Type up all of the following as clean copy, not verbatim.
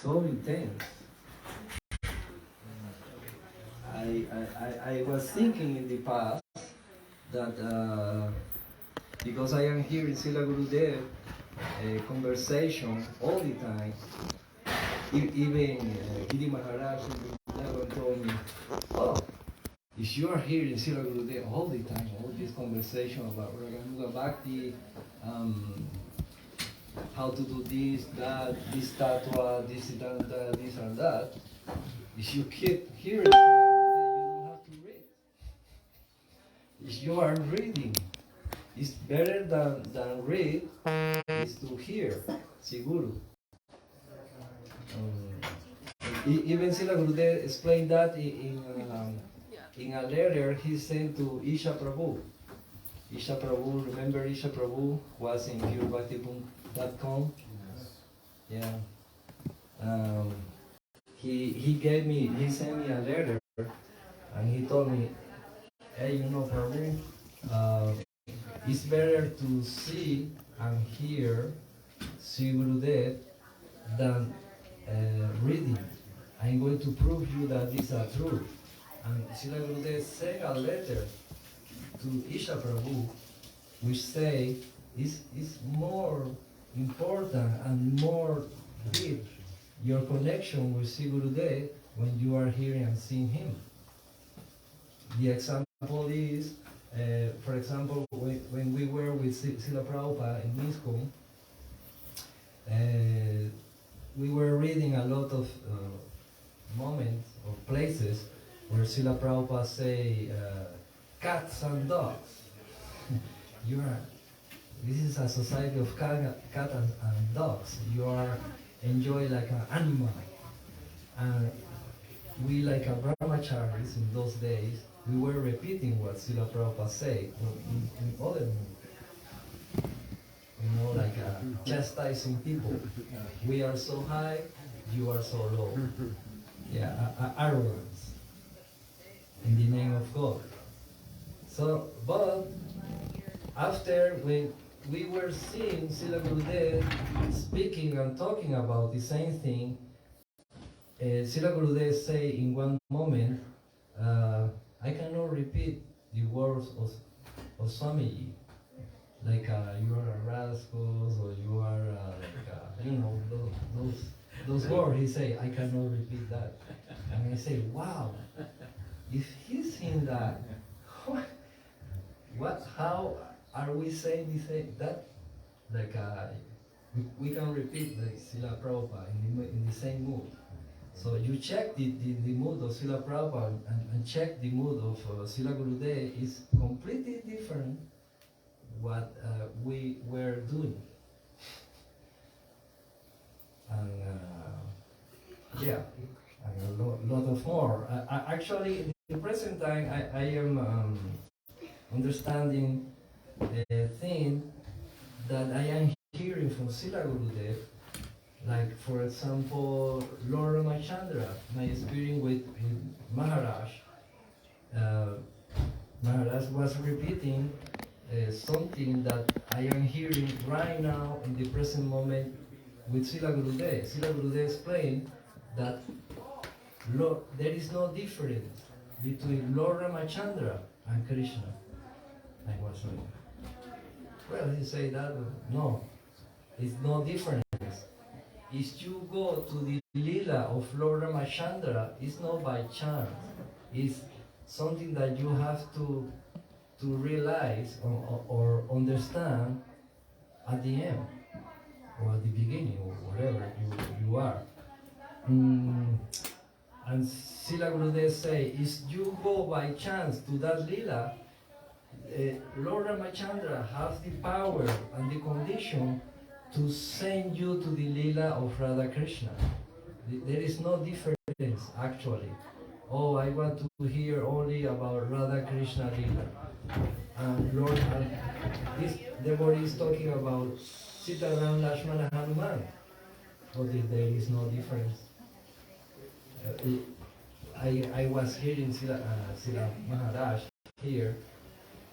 so intense. I was thinking in the past that because I am here in Srila Gurudeva, a conversation all the time. Even Giri Maharaj never told me, oh, if you are here in Srila Gurudeva all the time, all this conversation about Raganuga Bhakti, how to do this, that, this tattva, this and that, this and that, if you keep hearing Srila Gurudeva, you don't have to read. If you are reading, it's better than read, is to hear, siguro. Even Srila Gurudeva explained that in a letter he sent to Isha Prabhu. Isha Prabhu, remember Isha Prabhu was in purebhakti.com? Yeah. He sent me a letter and he told me, hey, Prabhu, it's better to see and hear Sri Gurudev than reading. I'm going to prove you that these are true. And Srila Gurudev sent a letter to Isha Prabhu, which say is more important and more deep your connection with Sri Gurudev when you are hearing and seeing him. The example is, for example, when we were with Srila Prabhupada in ISKCON, we were reading a lot of moments or places where Srila Prabhupada say, cats and dogs. This is a society of cat and dogs. You are enjoy like an animal. And we like a brahmacharis in those days, we were repeating what Srila Prabhupada said in other movies. Like chastising people. We are so high, you are so low. Yeah, arrogance in the name of God. So, but after when we were seeing Srila Gurudev speaking and talking about the same thing, Srila Gurudev say in one moment, I cannot repeat the words of Swamiji. Like you are a rascal, or you are those words. He say, I cannot repeat that. And I say, wow, if he's saying that, how are we saying that? Like we can repeat like Srila Prabhupada in the same mood. So you check the mood of Srila Prabhupada and check the mood of Srila Gurudev is completely different what we were doing. And yeah, and a lot of more. Actually, in the present time, I am understanding the thing that I am hearing from Srila Gurudev. Like, for example, Lord Ramachandra, my experience with Maharaj. Maharaj was repeating something that I am hearing right now in the present moment with Srila Gurudev. Srila Gurudev explained that there is no difference between Lord Ramachandra and Krishna. I was like, well, he said that, no, it's no difference. If you go to the lila of Lord Ramachandra, it's not by chance. It's something that you have to realize or understand at the end or at the beginning or whatever you are. And Srila Gurudev say, if you go by chance to that lila, Lord Ramachandra has the power and the condition to send you to the lila of Radha Krishna. There is no difference actually. Oh, I want to hear only about Radha Krishna lila. And Lord, this devotee is talking about Sita Ram Lakshmana Hanuman. But there is no difference. I was hearing Srila Maharaj here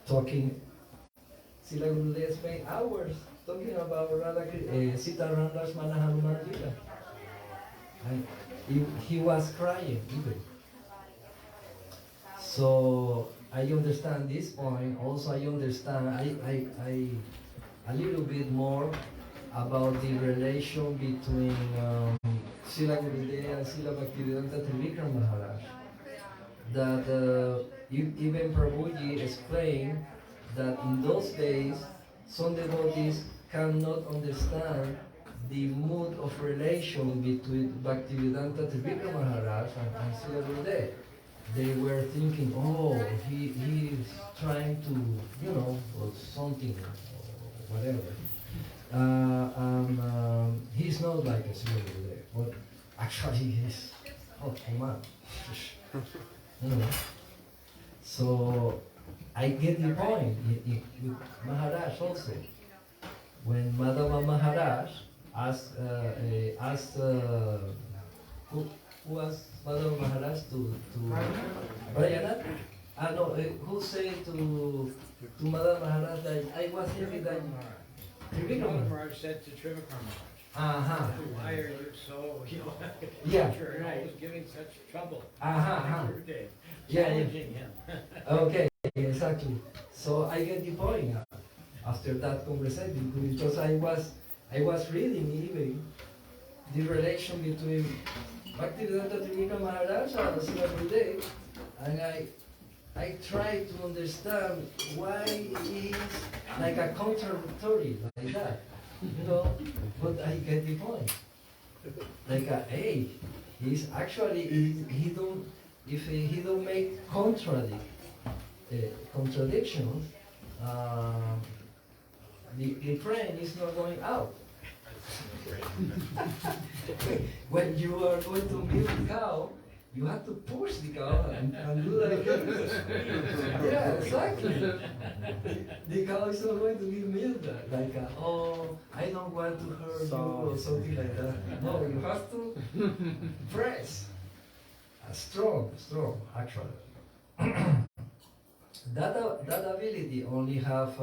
talking. Srila Gurudev spent hours talking about Sita Ram Lakshmana Hanuman Lila. and he was crying even. So I understand this point. Also, I understand a little bit more about the relation between Srila Gurudeva and Srila Bhaktivedanta Trivikram Maharaj. That even Prabhuji explained that in those days some devotees cannot understand the mood of relation between Bhaktivedanta Trivikram Maharaj and Srila Gurudeva. They were thinking, oh, he is trying to, or something, or whatever. He's not like a Srila Gurudeva, but actually he's, oh, come on. So I get the point with Maharaj also. When Madhava Maharaj asked, who asked Madhava Maharaj to Brajanath? No, who said to Madhava Maharaj that I was thinking that Trivikram Maharaj said to Trivikram Maharaj, why are you so, yeah. You're always giving such trouble. Challenging him. Okay, exactly. So I get the point after that conversation because I was reading even the relation between Bhaktivedanta Trivikram Maharaj and Srila Gurudeva, and I try to understand why he is like a contradictory like that, but I get the point. Like hey, he's actually he don't if he don't make contradictions, the train is not going out. When you are going to milk the cow, you have to push the cow and do that again. Yeah, exactly. The cow is not going to be milked like, oh, I don't want to hurt you or something like that. No, you have to press. Strong, actually. that ability only have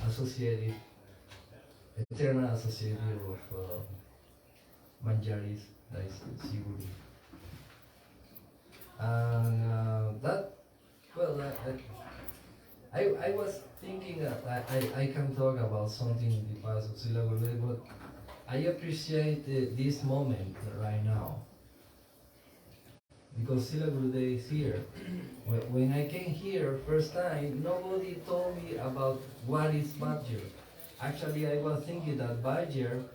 associated, eternal associated of Manjaris, that is Siguri. And I was thinking that I can talk about something in the past of Srila Gurudeva, but I appreciate this moment right now. Because Srila Gurudeva is here. When I came here first time, nobody told me about what is Bhajer. Actually, I was thinking that Bhajer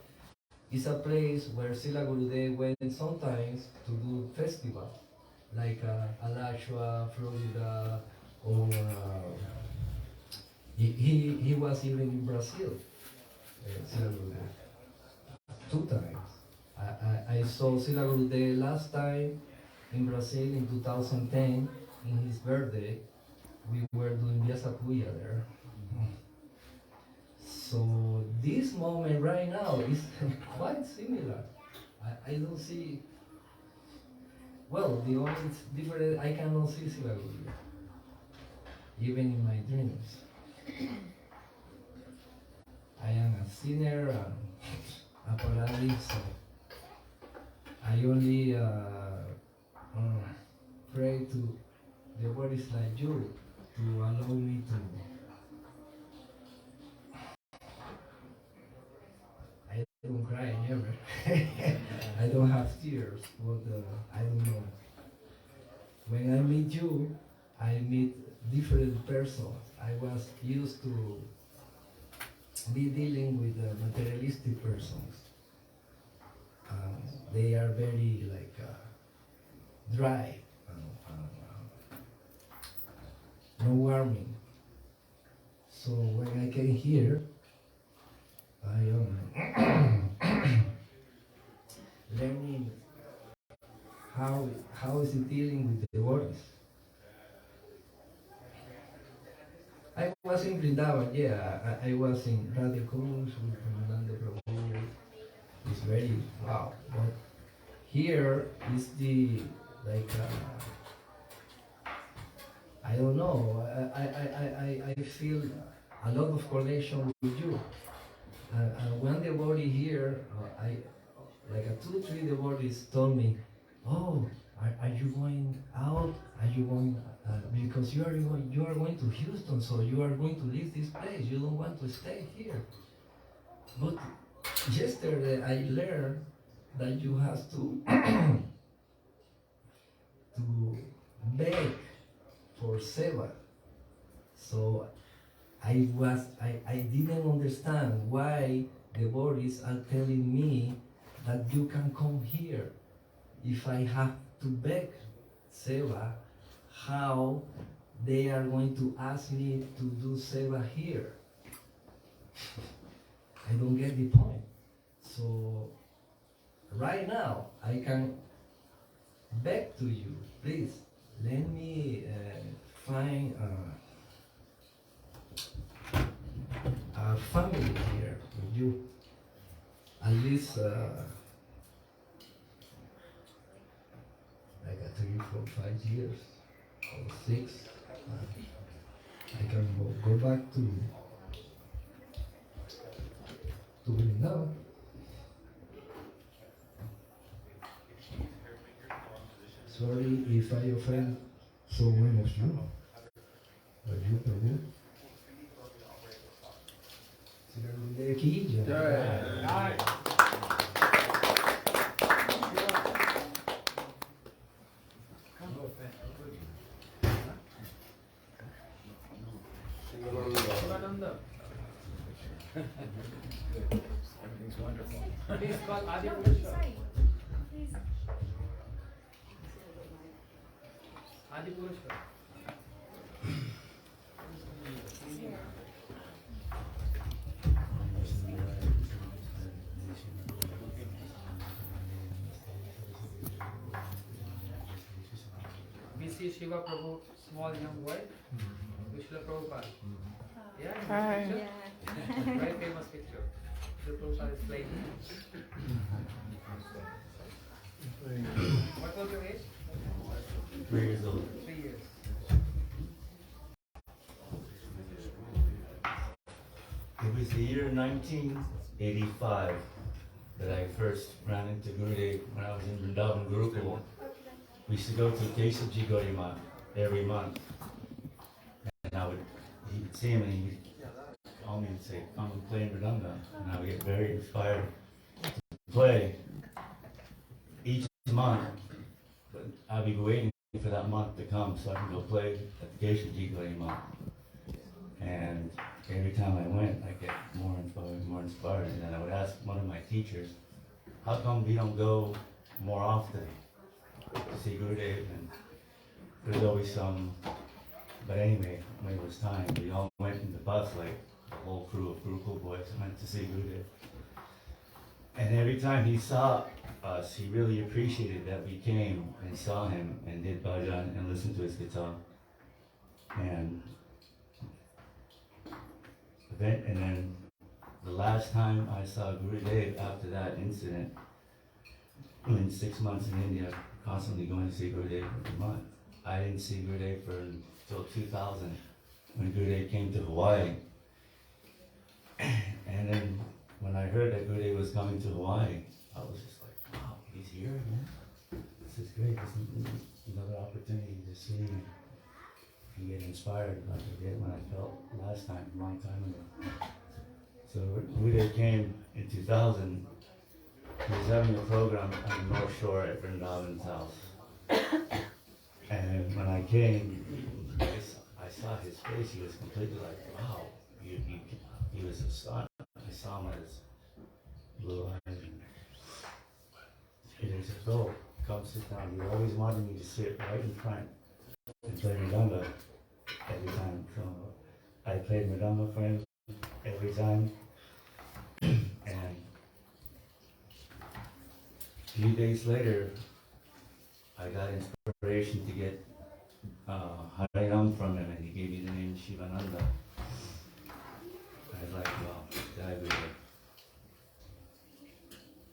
is a place where Srila Gurudeva went sometimes to do festival, like Alachua, Florida, or he was even in Brazil, Srila Gurudeva, 2 times. I saw Srila Gurudeva last time in Brazil in 2010, in his birthday. We were doing Vyasa Puja there. So this moment right now is quite similar. I don't see, well, the only difference, I cannot see Srila Gurudeva, even in my dreams. I am a sinner and a paradise, so I only pray to the bodies like you to allow me to. I don't cry never. I don't have tears, but I don't know. When I meet you, I meet different persons. I was used to be dealing with materialistic persons. They are very like dry, no warming. So when I came here, I am learning how is it dealing with the bodies. I was in Vrindavan, yeah. I was in Radha Kunj with Nanda Prabhu. It's very wow. But here is the like I don't know. I feel a lot of connection with you. When the body here, like a 2, 3 devotees told me, "Oh, are you going out? Are you going because you are going to Houston, so you are going to leave this place. You don't want to stay here." But yesterday I learned that you have to to beg for seva. So I didn't understand why the bodies are telling me that you can come here. If I have to beg seva, how they are going to ask me to do seva here? I don't get the point. So right now I can beg to you, please let me find a family here with you, at least like a 3, 4, 5 years or 6. I can go back to Gurudeva. Sorry if I offend someone of you. But you Prabhu. Srila ki jai. Everything's wonderful. Please call Adi Purusha. Adi Purusha. We see Shiva Prabhu, small young boy, Vishla Prabhupada. Yeah, Hi. picture. Very famous picture. The Prabhupada is playing. What was your age? 3 years old. 3 years. It was the year 1985 that I first ran into Gurudev when I was in Vrindavan Gurukul. We used to go to Kesavji Gaurimat every month. And he would see him and he would call me and say, "Come and play in Mridanga." And I would get very inspired to play each month. But I'd be waiting for that month to come so I can go play at the Kesavji Gaurimat. And every time I went, I get more inspired. And then I would ask one of my teachers, "How come we don't go more often to see Gurudev?" And there's always some, but anyway, when it was time, we all went in the bus, like the whole crew of Gurukul boys went to see Gurudev. And every time he saw us, he really appreciated that we came and saw him and did bhajan and listened to his guitar. And then the last time I saw Gurudev after that incident, in 6 months in India, constantly going to see Gurudev every month. I didn't see Gurudev until 2000, when Gurudev came to Hawaii. And then when I heard that Gurudev was coming to Hawaii, I was just like, wow, he's here again? This is great. This is another opportunity to see him and get inspired like I did when I felt last time, a long time ago. So Gurudev came in 2000. He was having a program on the North Shore at Vrindavan's house. And when I came, I saw his face. He was completely like, wow. He was astonished. I saw him as blue eyes. And he said, "Go, come sit down." He always wanted me to sit right in front and play Mridanga every time. So I played Mridanga for him every time. And a few days later, I got inspiration to get Hariram from him, and he gave me the name Shivananda. I was like, wow, Jai Guru.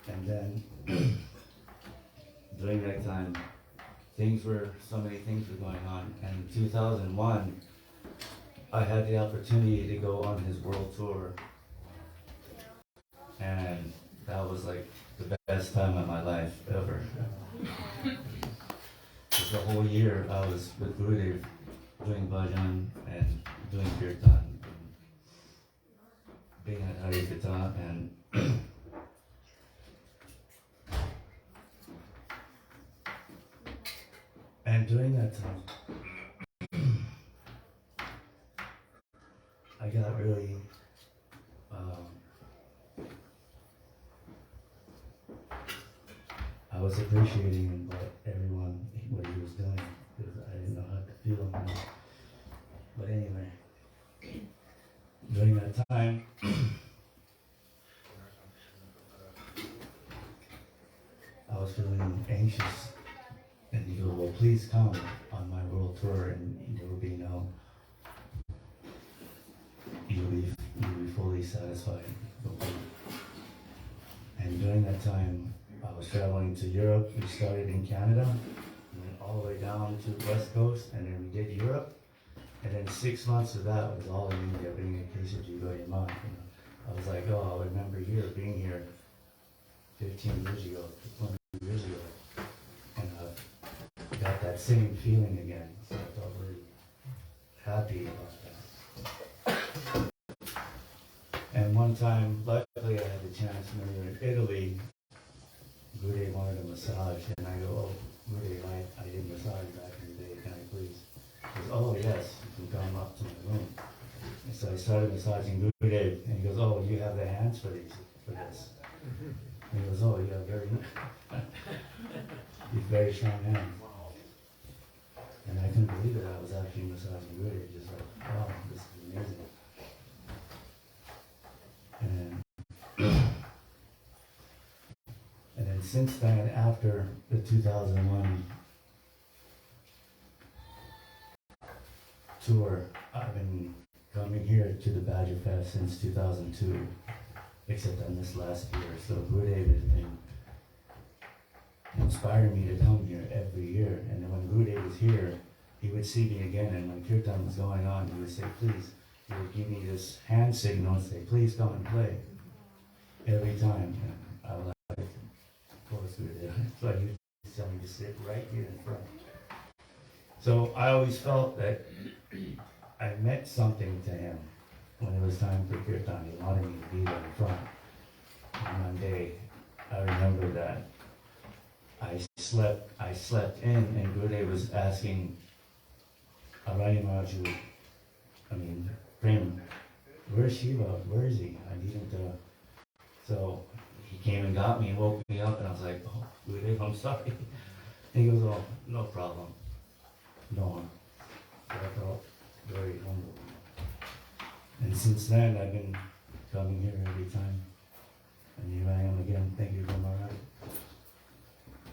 And then, during that time, so many things were going on. And in 2001, I had the opportunity to go on his world tour. And that was like the best time of my life ever. The whole year I was with Gurudeva doing bhajan and doing kirtan, and being at Harikatha, and during that time, I got really I was appreciating what he was doing, because I didn't know how to feel him. But anyway, during that time, I was feeling anxious, and he goes, "Well, please come on my world tour, and there will be you'll be fully satisfied." And during that time, I was traveling to Europe. We started in Canada, went all the way down to the West Coast, and then we did Europe. And then 6 months of that was all in India, being a case of Gurudeva. I was like, oh, I remember being here 15 years ago, 20 years ago. And I got that same feeling again. So I felt really happy about that. And one time, luckily I had the chance when we were in Italy. Gurudeva wanted a massage, and I go, "Oh, Gurudeva, I did massage back in the day, can I please?" He goes, "Oh yes, you can come up to my room." And so I started massaging Gurudeva, and he goes, "Oh, you have the hands for this." And he goes, "Oh, you have very strong hands." And I couldn't believe it, I was actually massaging Gurudeva, just like, wow, this is amazing. And then since then, after the 2001 tour, I've been coming here to the Badger Fest since 2002, except on this last year. So Gurudeva has been inspiring me to come here every year. And then when Gurudeva was here, he would see me again, and when kirtan was going on, he would say, "Please," he would give me this hand signal and say, "Please come and play." Every time. And I was like, of course Gurudeva. So he would tell me to sit right here in front. So I always felt that I meant something to him when it was time for kirtan. He wanted me to be there in front. And one day, I remember that I slept in, and Gurudeva was asking Arani Maharaju, Prem, where's Shiva? Where is he? I need him to. So he came and got me and woke me up, and I was like, "Oh, Gurudeva, I'm sorry." And he goes, "Oh, no problem. No harm." So I felt very humble. And since then, I've been coming here every time. And here I am again. Thank you, Maharaj,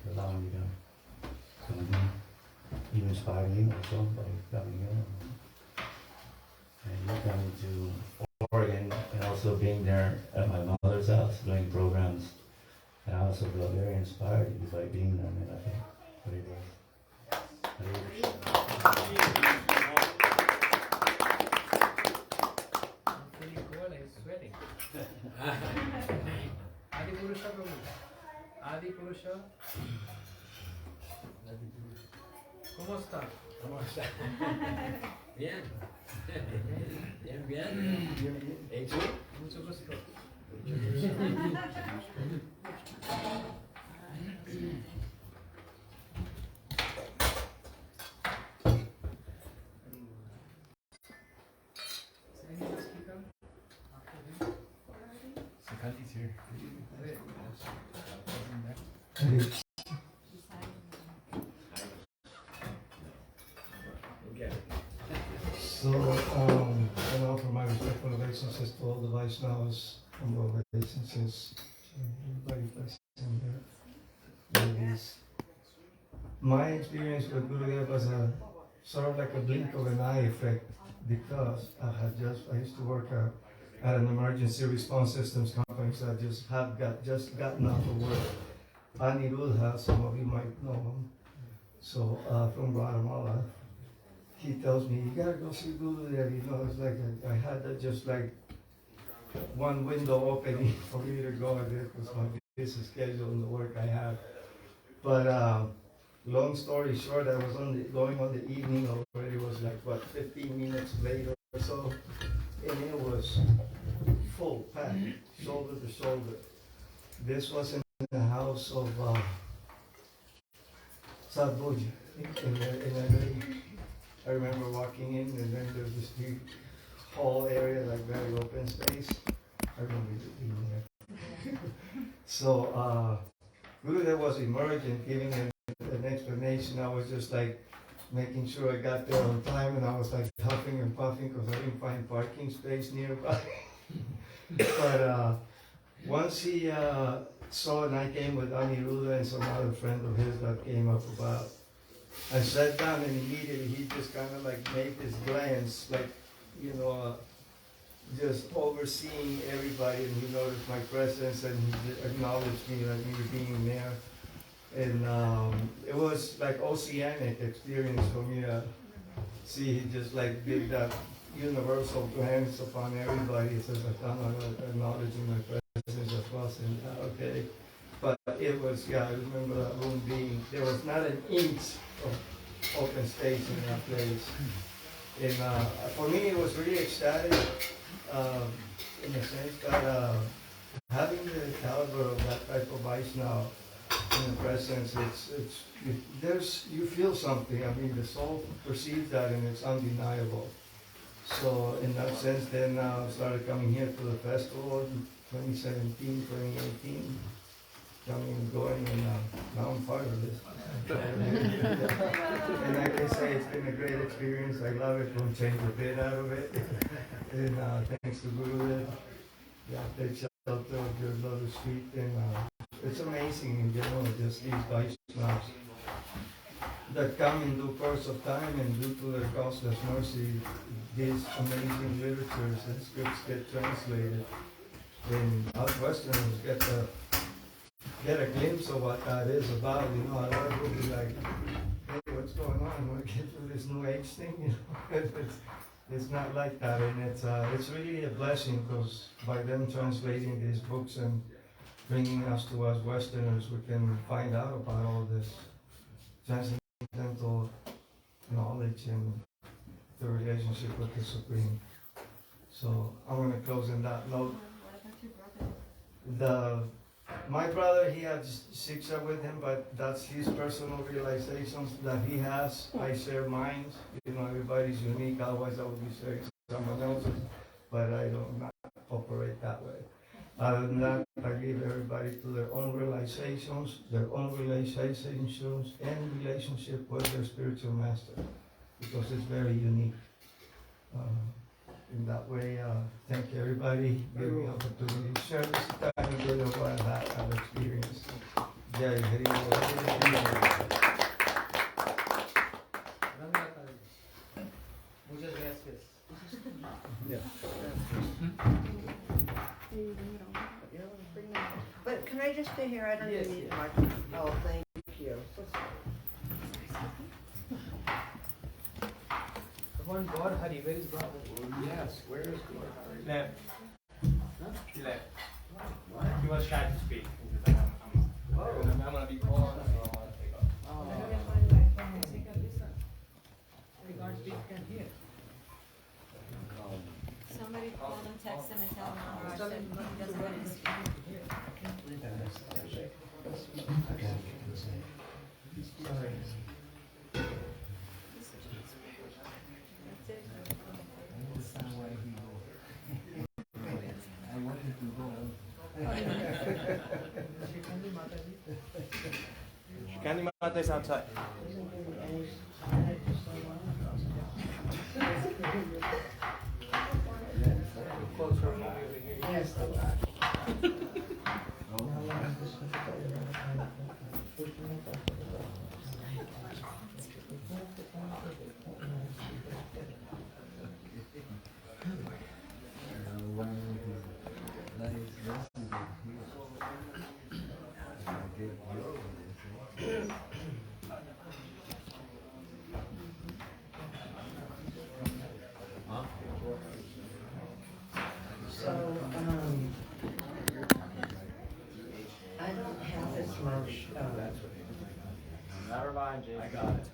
for allowing me to come here. You inspired me also by coming here. And you coming to Oregon, and also being there at my mother's house doing programs. And I also feel very inspired by being there. And I think very well. Adi Purusha. ¿Cómo está? ¿Cómo está? Bien. Bien, bien. ¿Y tú? Mucho gusto. Sakati's here. So, for my respectful obeisances to all the Vaishnavas, humble obeisances to everybody present here. Ladies. My experience with Gurudeva was a sort of like a blink of an eye effect, because I used to work at an emergency response systems company, so I just gotten out of work. Anirudha, some of you might know him, so from Guatemala. He tells me, "You gotta go see Gurudeva." It's like I had just like one window opening for me to go, and it was my busy schedule and the work I have. But long story short, I was going on the evening already. It was like, what, 15 minutes later or so. And it was full, packed, shoulder to shoulder. This was in the house of South Braj. I remember walking in, and then there's this big hall area, like very open space. I remember being there. So Gurudeva was emerging, giving an explanation. I was just like making sure I got there on time, and I was like huffing and puffing because I didn't find parking space nearby. But once he saw, and I came with Aniruddha and some other friend of his that came up about, I sat down, and immediately he just kind of like made this glance, like, you know, just overseeing everybody, and he noticed my presence, and he acknowledged me, like me being there. And it was like oceanic experience for me to see. He just like did that universal glance upon everybody. He says, I'm acknowledging my presence as well. And okay. But it was, yeah, I remember that room being, there was not an inch of open space in that place. And for me, it was really ecstatic, in the sense that having the caliber of that type of ice now in the presence, you feel something. I mean, the soul perceives that, and it's undeniable. So in that sense, then I started coming here to the festival in 2017, 2018. Coming and going, and now I'm part of this. And like I say, it's been a great experience. I love it. Don't change a bit out of it. And thanks to Gurudeva, yeah, take shelter of your lotus feet. And it's amazing in general, just these Vaishnavas that come in due course of time, and due to their causeless mercy, these amazing literatures and scripts get translated. And us Westerners get a glimpse of what that is about. You know, a lot of people be like, hey, what's going on? Want to get through this new age thing? You know, it's not like that, and it's really a blessing, because by them translating these books and bringing us to us Westerners, we can find out about all this transcendental knowledge and the relationship with the Supreme. So I'm going to close on that note. My brother, he had Shiksha with him, but that's his personal realizations that he has. I share mine. You know, everybody's unique, otherwise I would be sharing someone else's, but I don't not operate that way. Other than that, I leave everybody to their own realizations, and relationship with their spiritual master, because it's very unique. In that way, thank you everybody. Give me the opportunity to share this time with you what I've experienced. Jai Hari Muchas gracias. But can I just stay here? I don't even need a microphone. Oh, thank you. One God Hari, where is God Hari? Yes, where is God Hari? Left. He left. He was shy to speak. I'm gonna be called, so I want to take off. God speak can hear. Somebody call him, text him, and tell him Maharaj that he doesn't want to speak. Sorry. Shikandi Mata is outside. Yes. So, Never mind, Jake. I got it.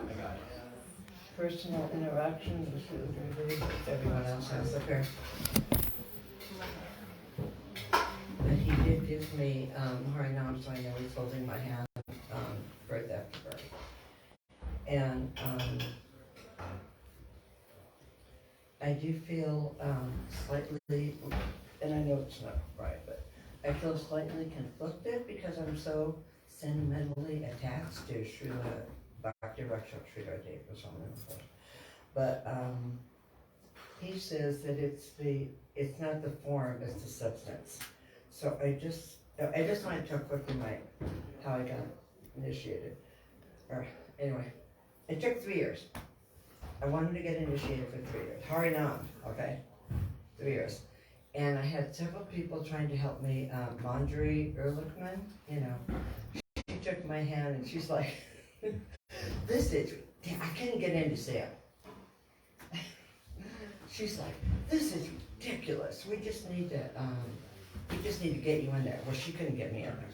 Personal interactions with Gurudeva, everyone else has up here. And he did give me, Harinam, so I know he's holding my hand, birth after birth. And, I do feel, slightly, and I know it's not right, but I feel slightly conflicted because I'm so sentimentally attached to Srila Bhakti Rakshak Srila Goswami. But he says that it's not the form, it's the substance. So I just want to tell quickly how I got initiated. Or anyway, it took 3 years. I wanted to get initiated for 3 years. Harinam, okay? 3 years. And I had several people trying to help me. Manjari Ehrlichman, she took my hand and she's like, I couldn't get into Sam. She's like, this is ridiculous. We just need to get you in there. Well, she couldn't get me in there.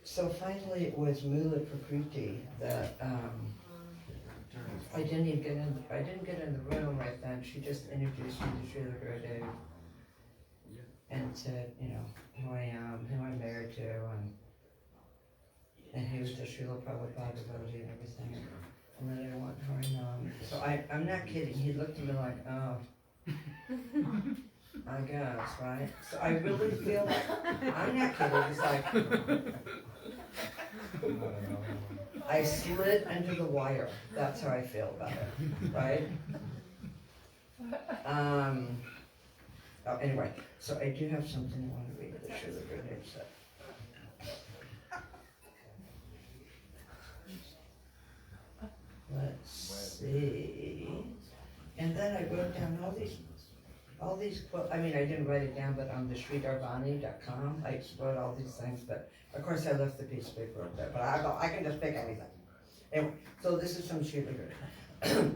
So finally it was Mula Prakriti that, I didn't get in the room right then. She just introduced me to Srila Gurudeva and said, who I am, who I'm married to, and he was the Srila Prabhupada devotee and everything. And then I want Harinam. So I'm not kidding. He looked at me like, oh, I guess, right? So I really feel like, I'm not kidding. It's like, I slid under the wire. That's how I feel about it, right? Anyway, so I do have something I want to read that Srila Gurudeva said. Let's see. And then I wrote down all these quotes. I mean, I didn't write it down, but on the sridarbani.com, I wrote all these things, but of course I left the piece of paper up there, but I can just pick anything. Anyway, so this is from Srila Gurudeva.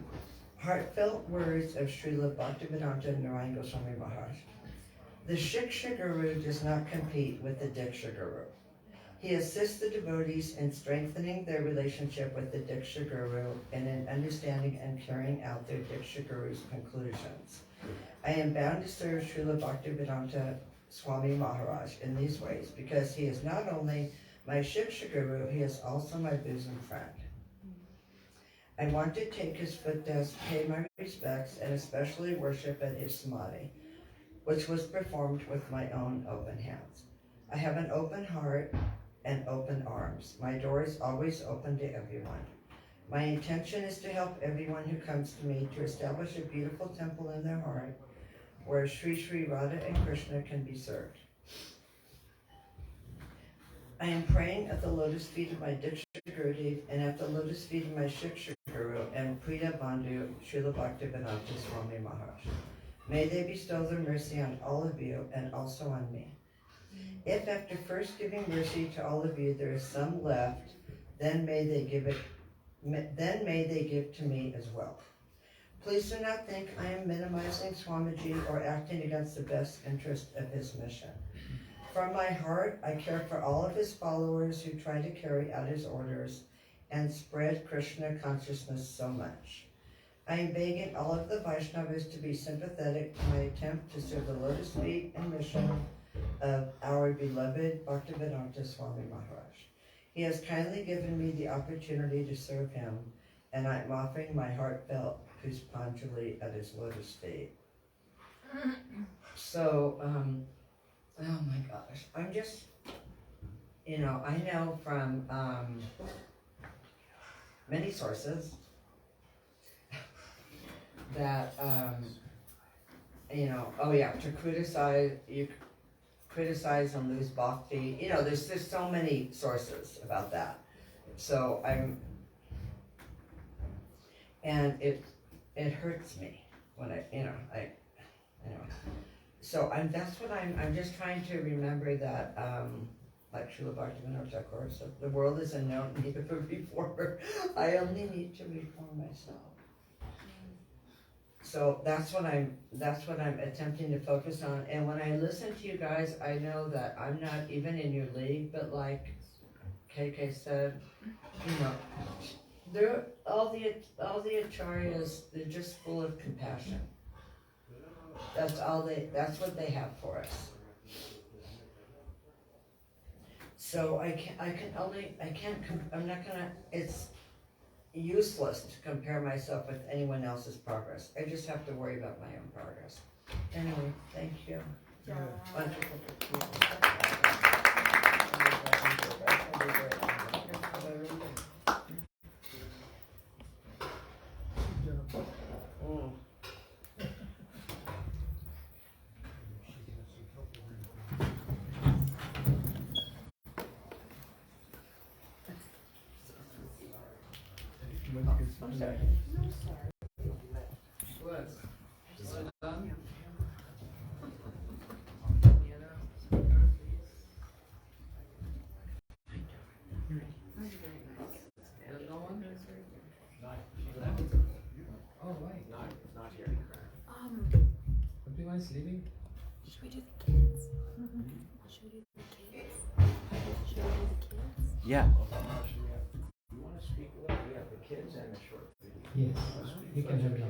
Heartfelt words of Srila Bhaktivedanta Narayan Goswami Maharaj. The Shiksha Guru does not compete with the Diksha Guru. He assists the devotees in strengthening their relationship with the Diksha Guru and in understanding and carrying out their Diksha Guru's conclusions. I am bound to serve Srila Bhaktivedanta Swami Maharaj in these ways because he is not only my Shiksha Guru, he is also my bosom friend. I want to take his footsteps, pay my respects, and especially worship at his samadhi, which was performed with my own open hands. I have an open heart and open arms. My door is always open to everyone. My intention is to help everyone who comes to me to establish a beautiful temple in their heart where Sri Sri Radha and Krishna can be served. I am praying at the lotus feet of my Diksha Gurudev and at the lotus feet of my Shiksha Guru and Prita Bandhu Srila Bhaktivedanta Swami Maharaj. May they bestow their mercy on all of you and also on me. If after first giving mercy to all of you there is some left, then may they give to me as well. Please do not think I am minimizing Swamiji or acting against the best interest of his mission. From my heart, I care for all of his followers who try to carry out his orders and spread Krishna consciousness so much. I am begging all of the Vaishnavas to be sympathetic to my attempt to serve the lotus feet and mission of our beloved Bhaktivedanta Swami Maharaj. He has kindly given me the opportunity to serve him, and I am offering my heartfelt Puspanjali at his lotus feet. So, oh my gosh, I'm just, I know from many sources that, to criticize and lose bhakti, there's so many sources about that. So it hurts me when anyway. So I'm just trying to remember that, like Srila Bhaktivinoda Thakur said, the world is in no need of a reformer. I only need to reform myself. So that's what I'm attempting to focus on. And when I listen to you guys, I know that I'm not even in your league, but like, KK said, you know, they're, all the acharyas, they're just full of compassion. That's what they have for us. So it's useless to compare myself with anyone else's progress. I just have to worry about my own progress. Anyway, thank you. Wonderful. I'm sorry. What? Is it done? No one? Oh, why? Not here. Everyone's leaving? Should we do the kids? Should we do the kids? Should we do the kids? Yeah. You want to speak a little? We have the kids and the short video. Yes, you can have now.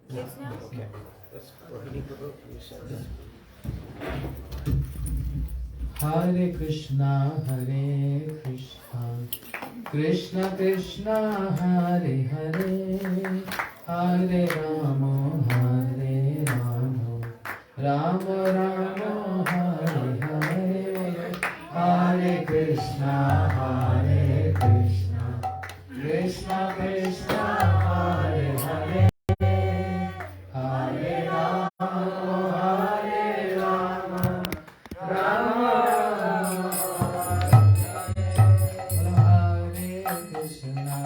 Kids now? Okay. Let's Rohini Prabhu, you said this. Hare Krishna, Krishna Krishna, Hare Hare, Hare Rama, Rama Rama, Hare Hare, Hare Krishna, Krishna Krishna, Hare Hare, Hare Rama, Rama Rama, Hare Krishna,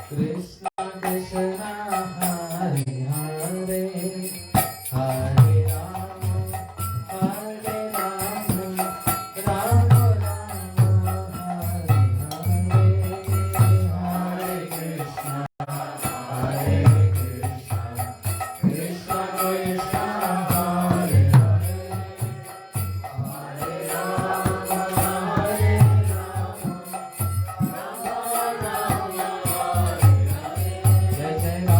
Krishna Krishna, Hare Hare, Hare Rama, Rama Rama, Hare Krishna, Krishna Krishna, Hare Hare, Hare Rama, Rama Rama, Jai Jai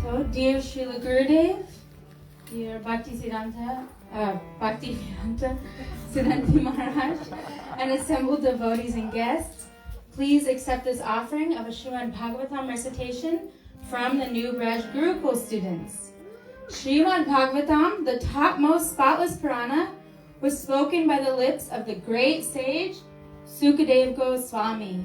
So, dear Srila Gurudev, dear Bhaktivedanta Siddhanti Maharaj, and assembled devotees and guests, please accept this offering of a Srimad Bhagavatam recitation from the new Braj Gurukul students. Srimad Bhagavatam, the topmost spotless Purana, was spoken by the lips of the great sage Sukadeva Goswami.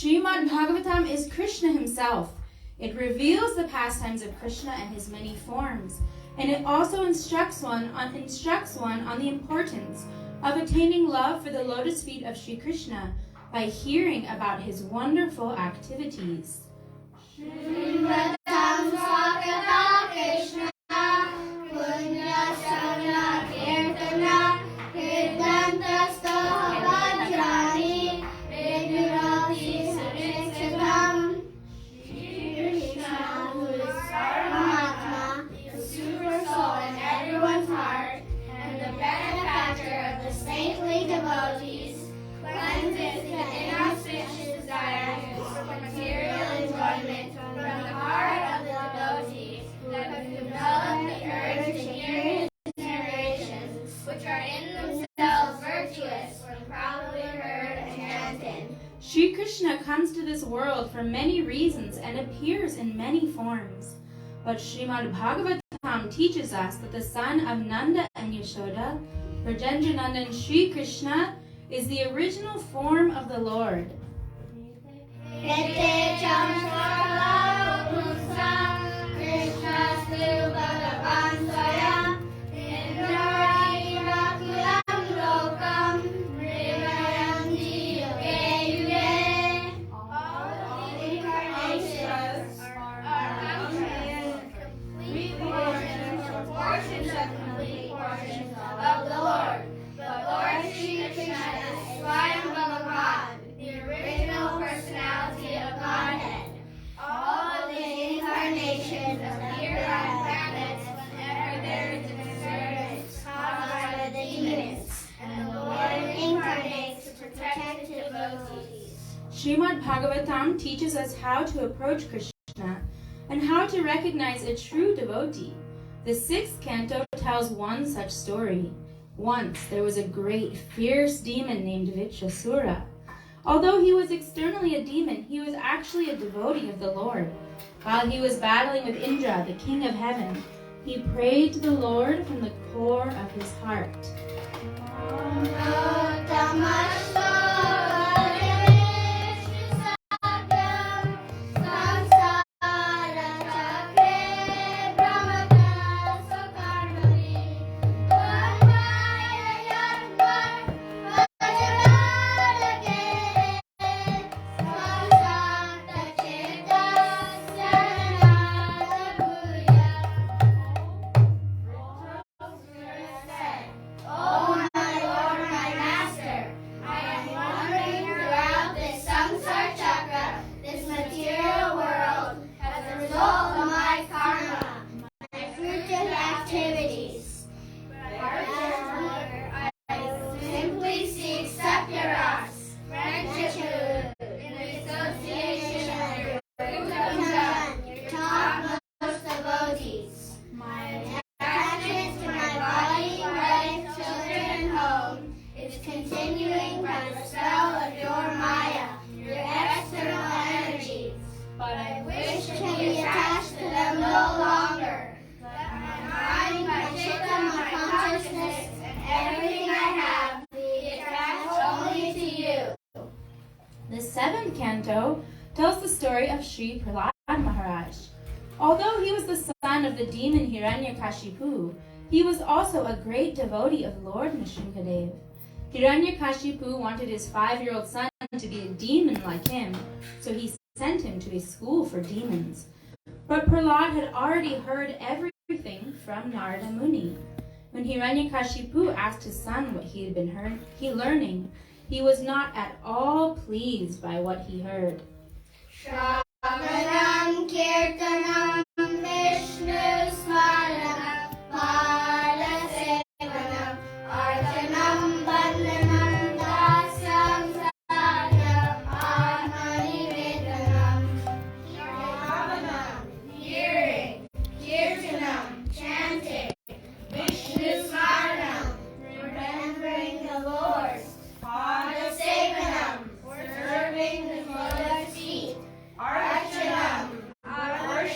Srimad Bhagavatam is Krishna himself. It reveals the pastimes of Krishna and his many forms, and it also instructs one on the importance of attaining love for the lotus feet of Sri Krishna by hearing about his wonderful activities. Srimad Bhagavatam Krishna Punya Sarana Kirtana Kirtantastaha Vajrani Vedurati Sariksatam. Shri Krishna, who is Paramatma, the super soul in everyone's heart, and the benefactor of the saintly devotees, cleanses the inauspicious desires for material enjoyment from the heart of the devotees that have developed the urge to hear his narrations, which are in themselves virtuous when properly heard and chanted. Sri Krishna comes to this world for many reasons and appears in many forms. But Srimad Bhagavatam teaches us that the son of Nanda and Yashoda, Brajendranadan Sri Krishna, is the original form of the Lord. Of the Lord. The Lord Sri Krishna is Swayam Bhagavan, the original personality of Godhead. All of the incarnations appear on planets whenever there is a disturbance caused by the demons, and the Lord incarnates to protect devotees. Srimad Bhagavatam teaches us how to approach Krishna and how to recognize a true devotee. The 6th canto tells one such story. Once there was a great, fierce demon named Vichasura. Although he was externally a demon, he was actually a devotee of the Lord. While he was battling with Indra, the king of heaven, he prayed to the Lord from the core of his heart. The 7th canto tells the story of Sri Prahlad Maharaj. Although he was the son of the demon Hiranyakashipu, he was also a great devotee of Lord Nrsimhadev. Hiranyakashipu wanted his 5-year-old son to be a demon like him, so he sent him to a school for demons. But Prahlad had already heard everything from Narada Muni. When Hiranyakashipu asked his son what he had been learning, he was not at all pleased by what he heard. Shravanam Kirtanam Vishnu Smaranam Malasevanam Arjanam Bandhanam Dasyam Sadham Atmanivedanam. Shravanam, hearing, Kirtanam, chanting, Vishnu Smaranam, remembering the Lord, Padasevanam, serving the lotus feet, Archanam, worship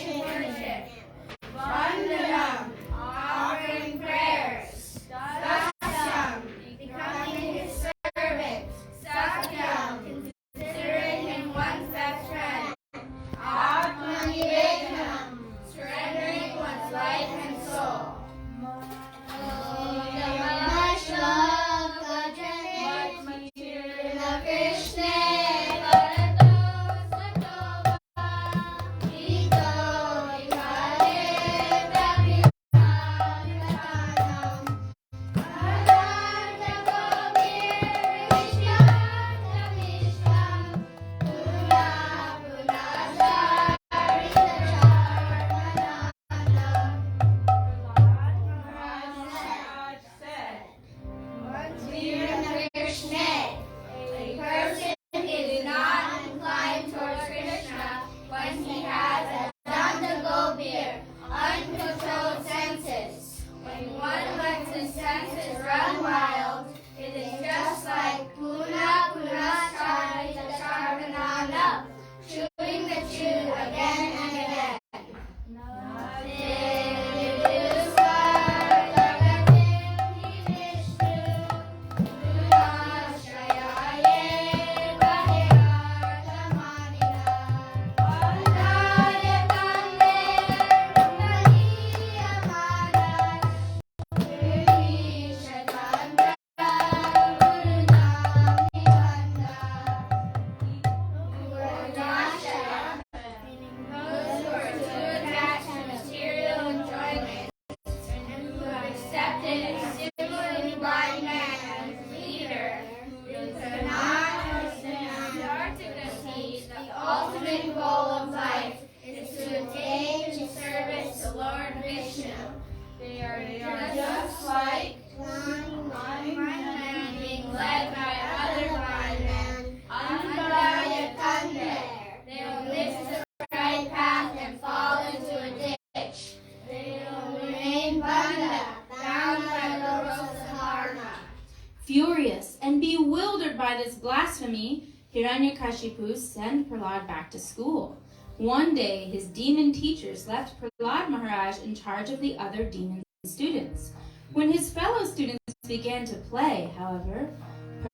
Hiranyakashipu sent Prahlad back to school. One day, his demon teachers left Prahlad Maharaj in charge of the other demon students. When his fellow students began to play, however,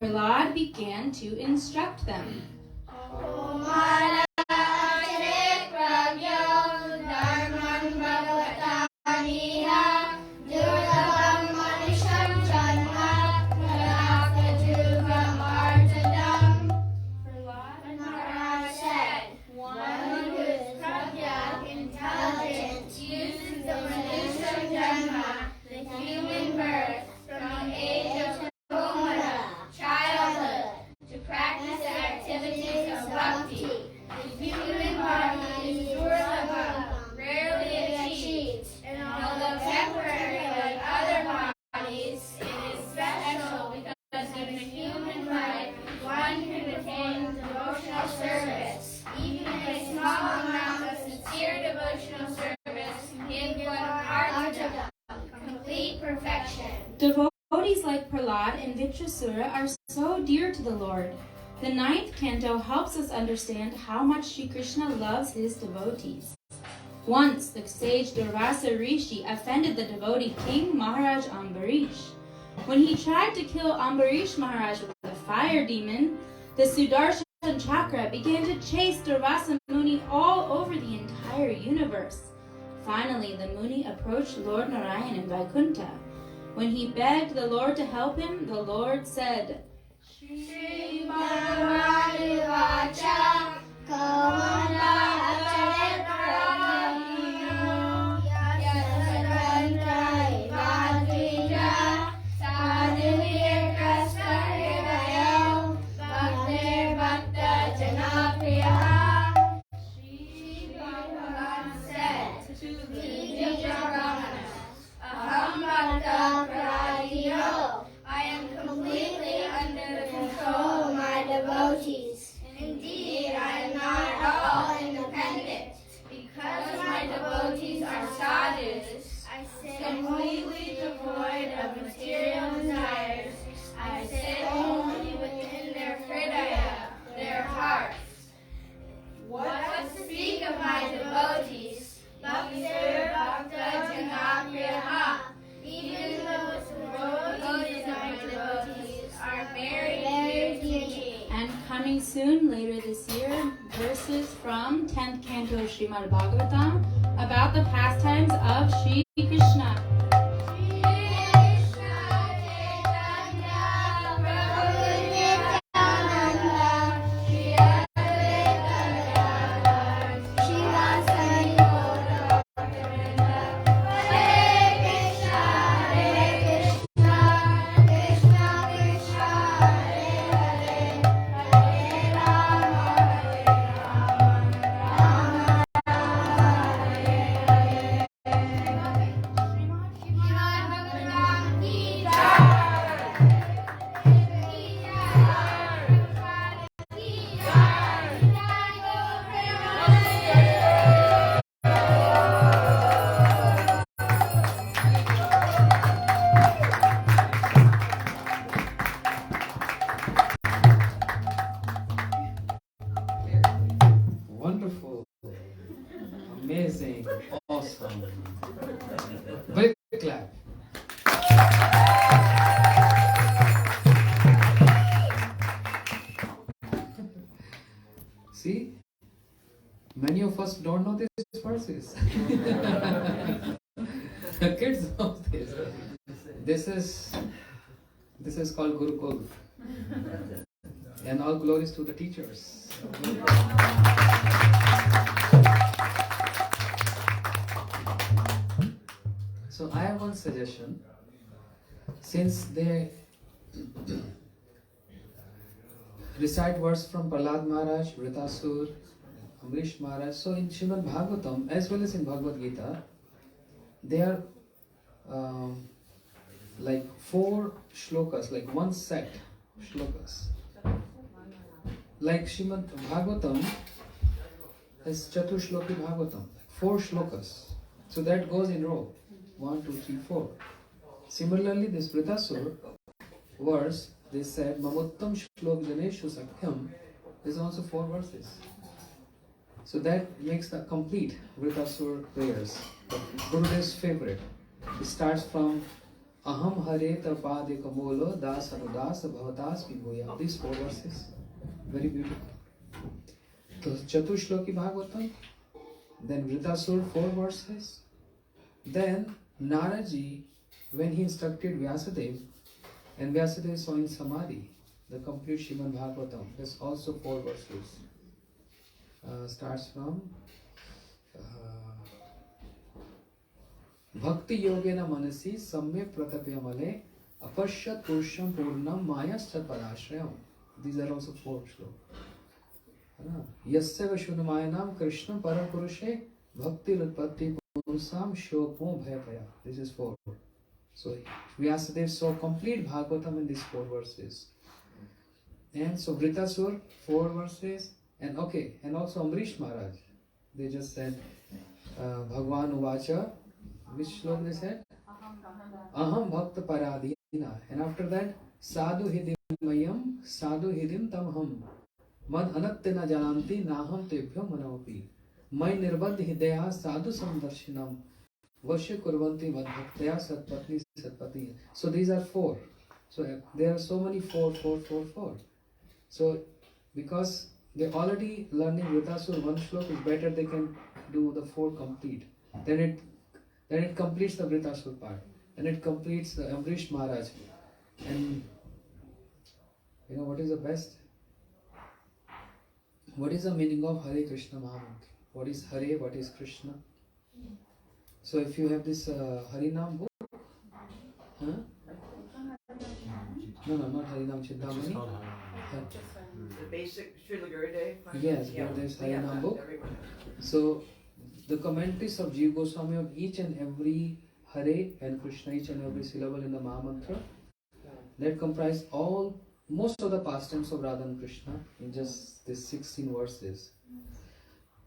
Prahlad began to instruct them. Devotees like Prahlad and Vitrasura are so dear to the Lord. The 9th canto helps us understand how much Sri Krishna loves his devotees. Once, the sage Durvasa Rishi offended the devotee King Maharaj Ambarish. When he tried to kill Ambarish Maharaj with a fire demon, the Sudarshan Chakra began to chase Durvasa Muni all over the entire universe. Finally, the Muni approached Lord Narayan in Vaikuntha. When he begged the Lord to help him, the Lord said, Shri Bhagavani Vacha Kamala Acharet Prabhino Yasadantrai Bhadrija Sadhivir Krasta Hridayo Bhaktir Bhakta Janapriya. Shri Bhagavan said to the Vijayaramanas, Aham Bhakta Pradino, I am completely under the control of my devotees. Indeed, I am not at all independent. Because my devotees are sadhus, completely devoid of material desires, I sit only within their hridaya, their hearts. What to speak of my devotees? Bhaktir Bhakta Janapriyaha. Even those devotees of my devotees are very, very dear to me. And coming soon, later this year, verses from 10th Canto Srimad Bhagavatam about the pastimes of Sri Krishna. Wonderful, amazing, awesome. Big clap. See, many of us don't know these verses. The kids know this. This is called Gurukul. And all glories to the teachers. So I have one suggestion. Since they recite verse from Prahlad Maharaj, Vritasur, Amrish Maharaj, so in Srimad Bhagavatam as well as in Bhagavad Gita, they are like 4 shlokas, like one set shlokas. Like Srimad Bhagavatam is Chaturshloki Bhagavatam, 4 shlokas. So that goes in row, 1, 2, 3, 4. Similarly, this Vritasur verse, they said, Mamuttam shlok janeshu sakhyam There's also 4 verses. So that makes the complete Vritasur prayers. Gurudev's favorite. It starts from Aham Hare Tapade Kamolo Das Anudas Bhavatas Vibhuya. These 4 verses. Very beautiful. So Chatushloki Bhagavatam. Then Vritasur 4 verses. Then Naraji, when he instructed Vyasadeva, and Vyasadeva saw in Samadhi, the complete Srimad Bhagavatam, there's also 4 verses. Starts from Bhakti Yogena Manasi Samyak Pratapyamale Apashyat Purusham Purnam Mayascha Parashrayam. These are also 4 shlokas. Yasya Vashunamayana Krishna Parapurushe Bhakti Rutpatti Punsam Shokmo Bhayapaya. This is 4. So Vyasadeva saw complete Bhagavatam in these 4 verses. And so Vritasur 4 verses. And okay, and also Amrish Maharaj. They just said Bhagwan Uvacha. Which shlok they said? Aham Bhakta Paradina. And after that, Sadhu Hidim Mayam Sadhu Hidim Tamham Mad Anatyana Jananti Naham Tebhyam Manavapi May Nirbadh Hidaya Sadhu Samdarshinam Vasya Kurvanti Vad Bhaktaya Satpatni Satpati. So these are 4. So there are so many 4. So because they're already learning Vritasur 1 shlok, is better they can do the 4 complete. Then it completes the Vritasur part. Then it completes the Amrish Maharaj. And you know what is the best? What is the meaning of Hare Krishna Mahamantra? What is Hare? What is Krishna? So if you have this Harinam book, huh? No, not Harinam Chidamani. The basic Srila Gurudeva. Yes, Gurudeva's Harinam book. So the commentaries of Jiva Goswami of each and every Hare and Krishna, each and every syllable in the Mahamantra, that comprise most of the pastimes of Radha and Krishna in just these 16 verses.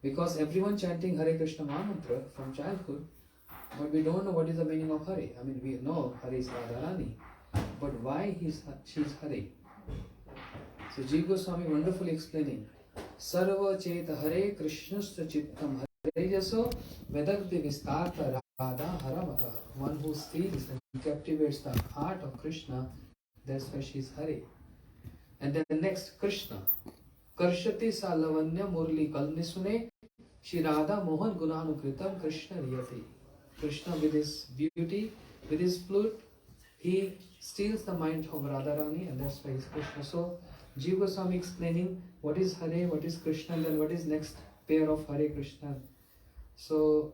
Because everyone chanting Hare Krishna Mahamantra from childhood, but we don't know what is the meaning of Hare. I mean, we know Hare is Radharani, but why she is Hare? So Jiva Goswami wonderfully explaining, Sarva Cheta Hare Krishnasya Chittam Hare Jaso Vedagdi Vistarta Radha Haramata. One who steals and captivates the heart of Krishna, that's why she is Hare. And then next, Krishna. Karshati Salavanya Murli Kalnisune Shri Radha Mohan Gunanukritam Krishna Riyati. Krishna with his beauty, with his flute, he steals the mind of Radharani, and that's why he is Krishna. So Jiva Goswami explaining what is Hare, what is Krishna, and then what is next pair of Hare Krishna. So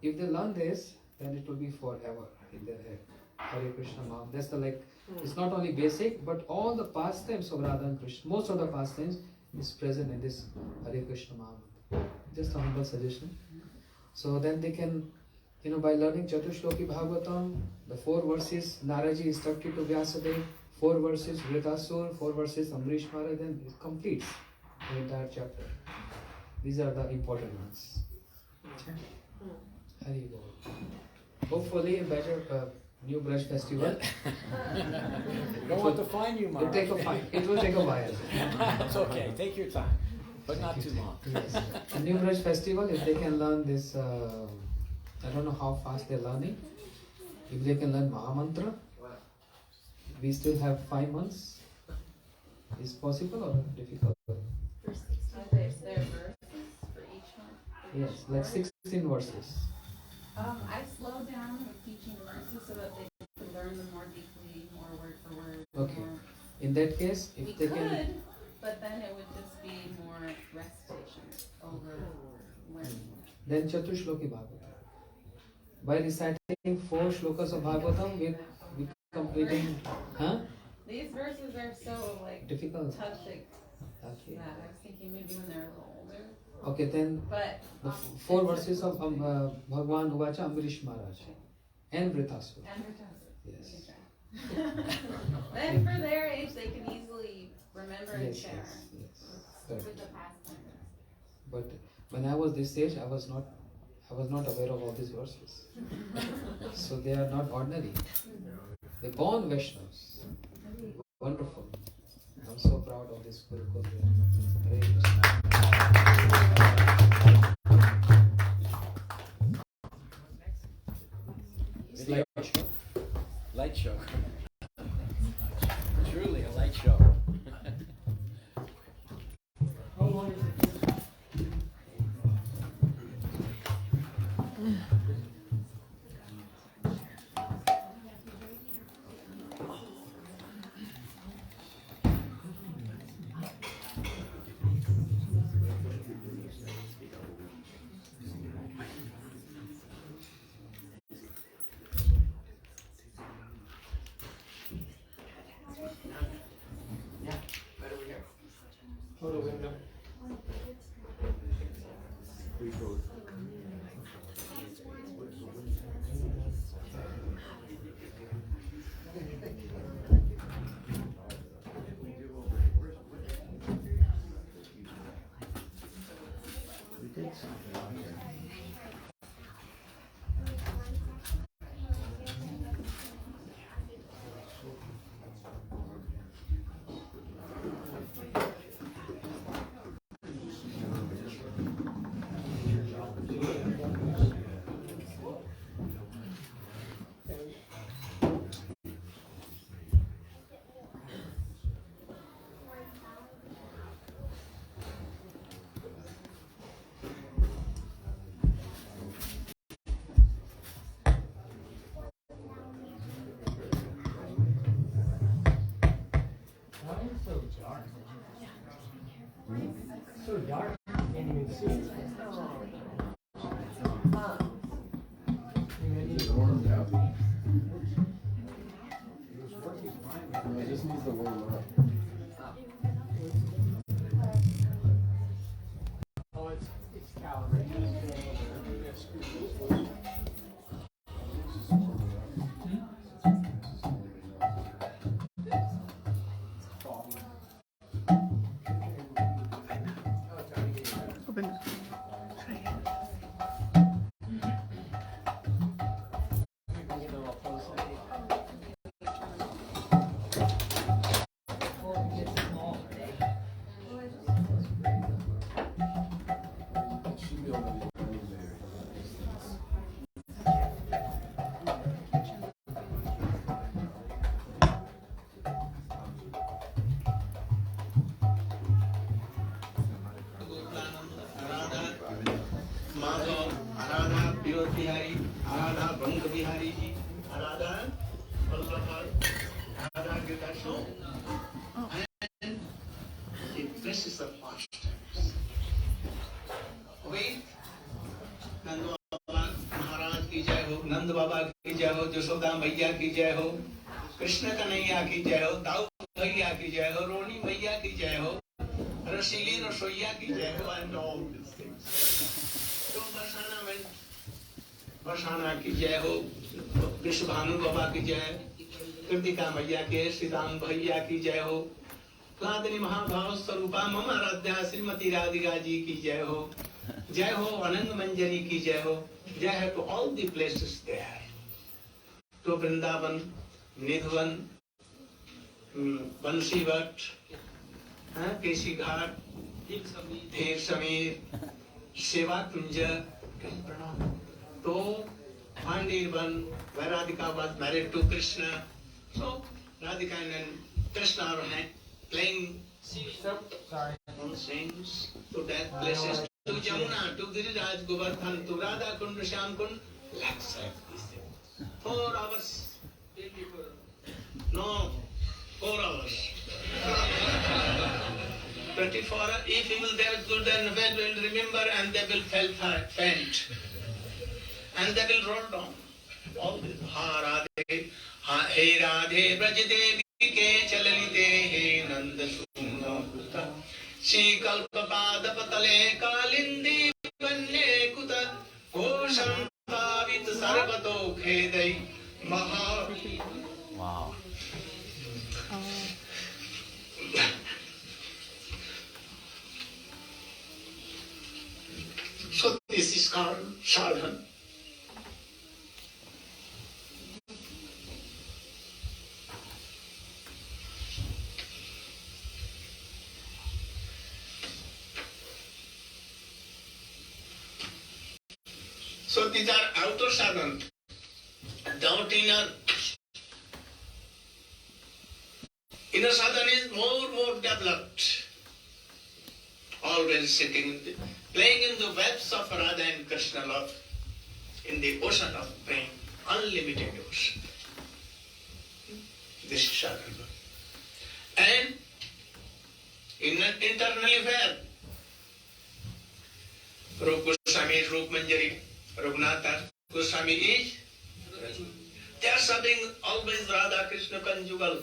if they learn this, then it will be forever in their head. Hare Krishna Maha. That's the it's not only basic, but all the pastimes of Radha and Krishna, most of the pastimes is present in this Hare Krishna Maha. Just a humble suggestion. So then they can, by learning Chatushloki Bhagavatam, the 4 verses Naraji instructed to Vyasadeva, 4 verses Vritasur, 4 verses Amrish Maharaj, then it completes the entire chapter. These are the important ones. Hari Bol. Hopefully a better new Braj festival. Don't want to find you, Mara. It will take a while. It's okay, take your time, but not too long. Yes. A new Braj festival, if they can learn this, I don't know how fast they're learning. If they can learn Mahamantra, we still have 5 months. Is possible or difficult? For 16 days, there are verses for each one. Yes, like 16 verses. I slowed down with teaching the verses so that they could learn them more deeply, more word for word. Okay. More. In that case, if We they could, can. but then it would just be more recitation over learning. Then Chatushloki Bhagavatam. By reciting 4 shlokas of Bhagavatam, we completing. These verses are so difficult. touching Okay. that I was thinking maybe when they're a little older. Okay, then But the 4 verses of Bhagwan Uvacha Amrish Maharaj and Vritasur. and Vritasur. Yes. Then for their age, they can easily remember and share. Yes. With Correct. the past memories. But when I was this age, I was not aware of all these verses. So they are not ordinary. They're born Vaishnavas. Wonderful. I'm so proud of this Gurukul. Great. Light show. Light show. Truly a light show. How long is it? Go to window. Why is it so dark? So dark, I can't even see. It just needs to warm up. Oh, it's calibrated. It should be on the elevator. Madhav Aradha Vinod Bihari आराधा बंग बिहारी जी आराधा आराधा Gita show and the precious of pastimes. Wait, Nand Baba Maharaj की जय हो, नंद बाबा की जय हो, यशोदा मैया की जय हो, कृष्ण कन्हैया की जय हो, दाऊ भैया की जय हो, रोनी मैया की जय हो, रसीली रसोईया की जय हो, and all these things. तो बरसाना की जय हो, विश्व भानु बाबा की जय, कृतिका मैया के श्रीराम भैया की जय हो, प्लादिनी महाभाव स्वरूपा मम आराध्या श्रीमती राधिका जी की जय हो, जय हो आनंद मंजरी की जय हो, जय है to all the places there, तो वृंदावन, निधवन, बंसीवट, केसी घाट, धीर समीर, सेवा कुंज, तो Pandirvan, where Radhika was married to Krishna. So Radhika and Krishna are playing on scenes to that places, to Jamuna, to Giriraj, Govardhan, to Radha Kund, Shyam Kund, lakhs of these things. 4 hours. No, 4 hours. 24 hours. If he will there good and well will remember and they will faint. And they will roll down. All this. Ha Radhe, He Radhe, Braj Devi ke chalalite, He Nanda Suna Kuta, Shri Kalpapada Patale Kalindi Vanne Kuta, Kosham Pavit Sarvato Khedai, Maha. Wow. So this is called sadhana. So these are outer sadhana. Down inner sadhana is more developed. Always sitting, playing in the webs of Radha and Krishna love, in the ocean of praying, unlimited ocean. This is sadhana. And internally where? Rup Goswami is Rup Manjari, Raghunath Goswami is. They are serving always Radha Krishna conjugal.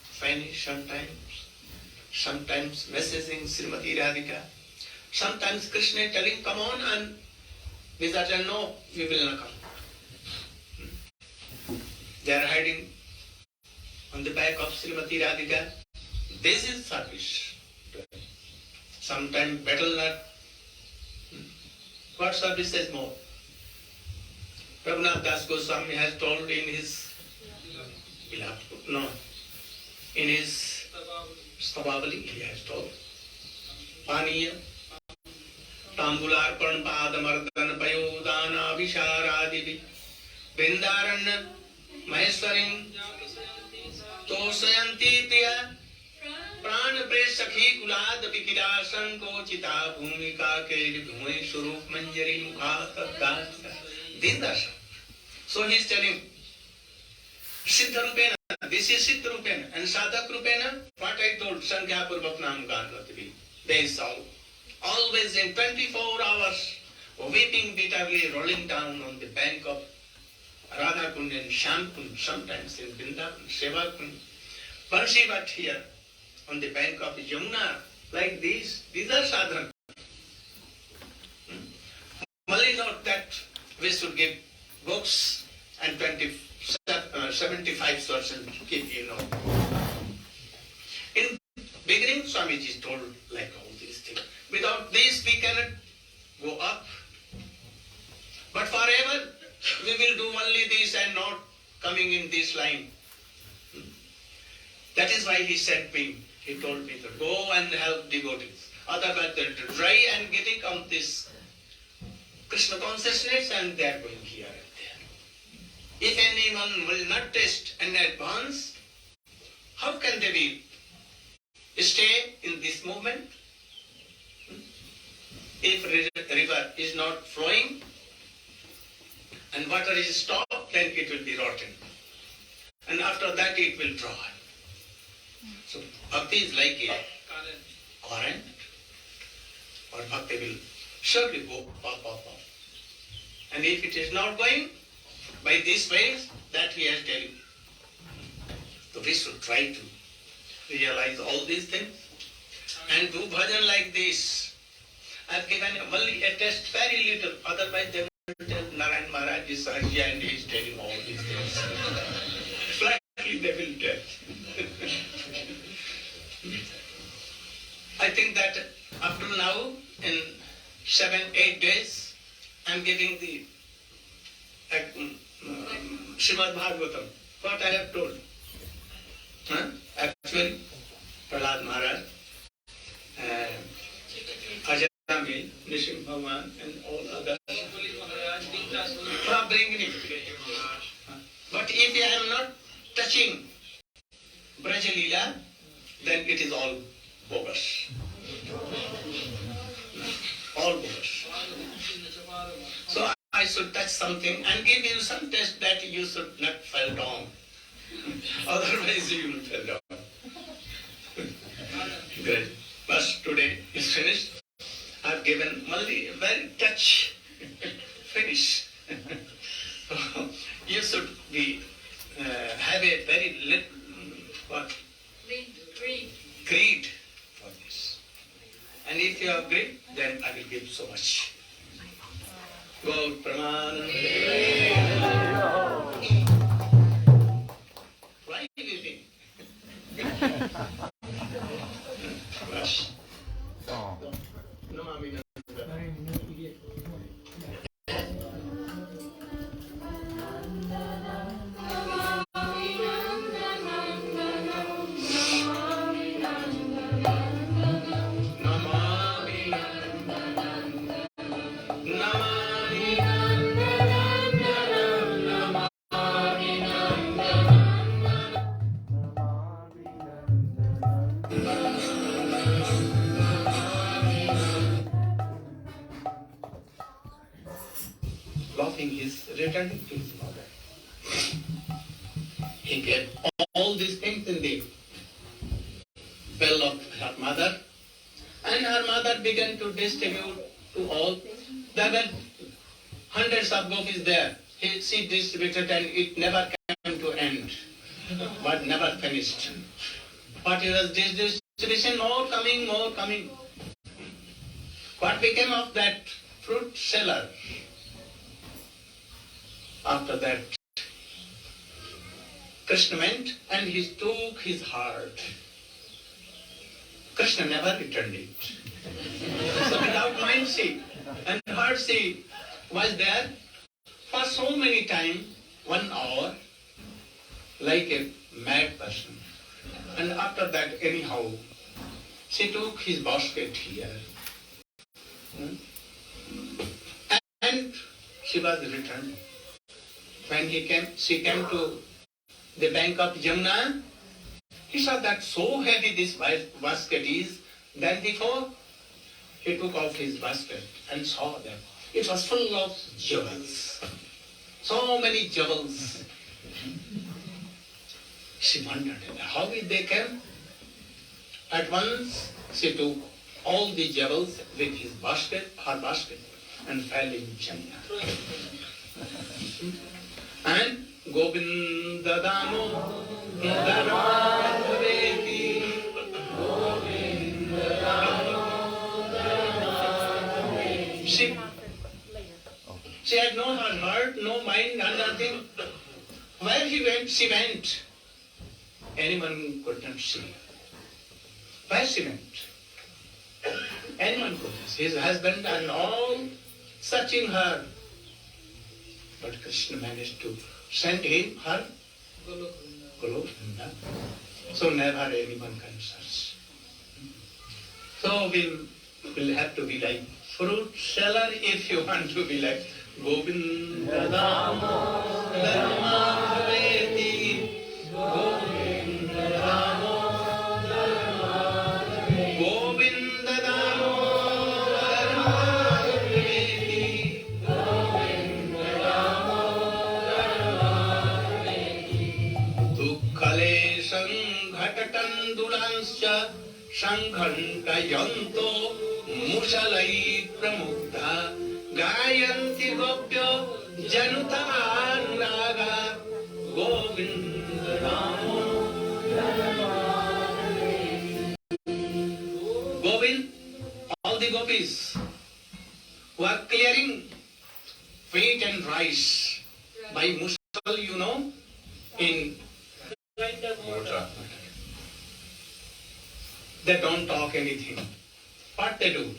Finish sometimes messaging Srimati Radhika, sometimes Krishna telling, come on, and Vizata, no, we will not come. They are hiding on the back of Srimati Radhika. This is service. Sometimes battle not. What service is more? Raghunath Das Goswami has told in his in his Stavavali, he has told, Paniya, Tambularpan Padamardan Payodana Visharadivi, Bindaran Maheswarin, Tosayanti Priya, Pran Presakhi Kulad Pikirasan Kochita Bhumika Keli Bhumi Surup Manjari Mukha Tabdas Dindasa. So he is telling, Siddharupena, this is Siddharupena, and Sadhakrupena, what I told, Sankhya Purvak Nam Gandhatavi. They saw, always in 24 hours, weeping bitterly, rolling down on the bank of Radha Kund and Shyam Kund, sometimes in Vrindavan, Seva Kund. Bansi Bhatt here, on the bank of Yamuna, like these are sadhana. Only note that we should give books and 75 sources keep, In beginning, Swamiji told like all these things. Without this, we cannot go up. But forever, we will do only this and not coming in this line. That is why he sent me. He told me to go and help devotees. Otherwise, they will try and getting on this Krishna consciousness, and they are going here and there. If anyone will not test and advance, how can they be stay in this movement? If river is not flowing and water is stopped, then it will be rotten. And after that it will dry. So bhakti is like a current, or bhakti will surely go up. And if it is not going by this ways, that he has told you. So we should try to realize all these things and do bhajan like this. I have given only a test, very little, otherwise they will tell Narayan Maharaj is Sahajya and he is telling all these things. Flatly they will tell. I think that up to now, in 7-8 days, I am giving the Srimad Bhagavatam, what I have told. Actually, Prahlad Maharaj, Ajami, Nishim Bhagwan, and all others are bringing it. But if I am not touching Braj Leela, then it is all bogus. All bogus. So I should touch something and give you some test that you should not fall down. Otherwise you will fall down. Great. But today is finished. I have given only a very touch. Finish. You should be have a very little greed for this. And if you have greed, then I will give so much. Gaur Pramanande. Why giving? Namami Namami nothing. He's returning to his mother. He gave all these things in the well of her mother, and her mother began to distribute to all. There were hundreds of gopis there. She distributed and it never came to end, but never finished. But it was this distribution, more coming, more coming. What became of that fruit seller? After that, Krishna went and he took his heart. Krishna never returned it. So without mind she and heart she was there for so many time, 1 hour, like a mad person. And after that, anyhow, she took his basket here. And she was returned. When she came to the bank of Yamuna, he saw that so heavy this basket is than before. He took off his basket and saw that it was full of jewels. So many jewels. She wondered how they came. At once she took all the jewels with his basket, her basket, and fell in Jamuna. And Govinda Damo Dharmadaveti, Govinda Damo Dharmadaveti. She had no heart, no mind, nothing. Where he went, she went. Anyone could not see. Where she went? Anyone could not see. His husband and all searching her. But Krishna managed to send him her Gurudeva. So never anyone can search. So we'll have to be like fruit seller if you want to be like Govinda Damo Dharmadaveti, Govinda Damo Dharmadaveti, Govinda Damo Dharmadaveti, Govinda Damo Dharmadaveti. Dukkale Sanghatatandulanscha Sanghantayanto Mushalai Pramukta Gayanti Gopyo Janutanunaga Govinda Damo Dharmadaveti. Govind, all the gopis were clearing wheat and rice by mushal, you know, in mortar. They don't talk anything. What they do?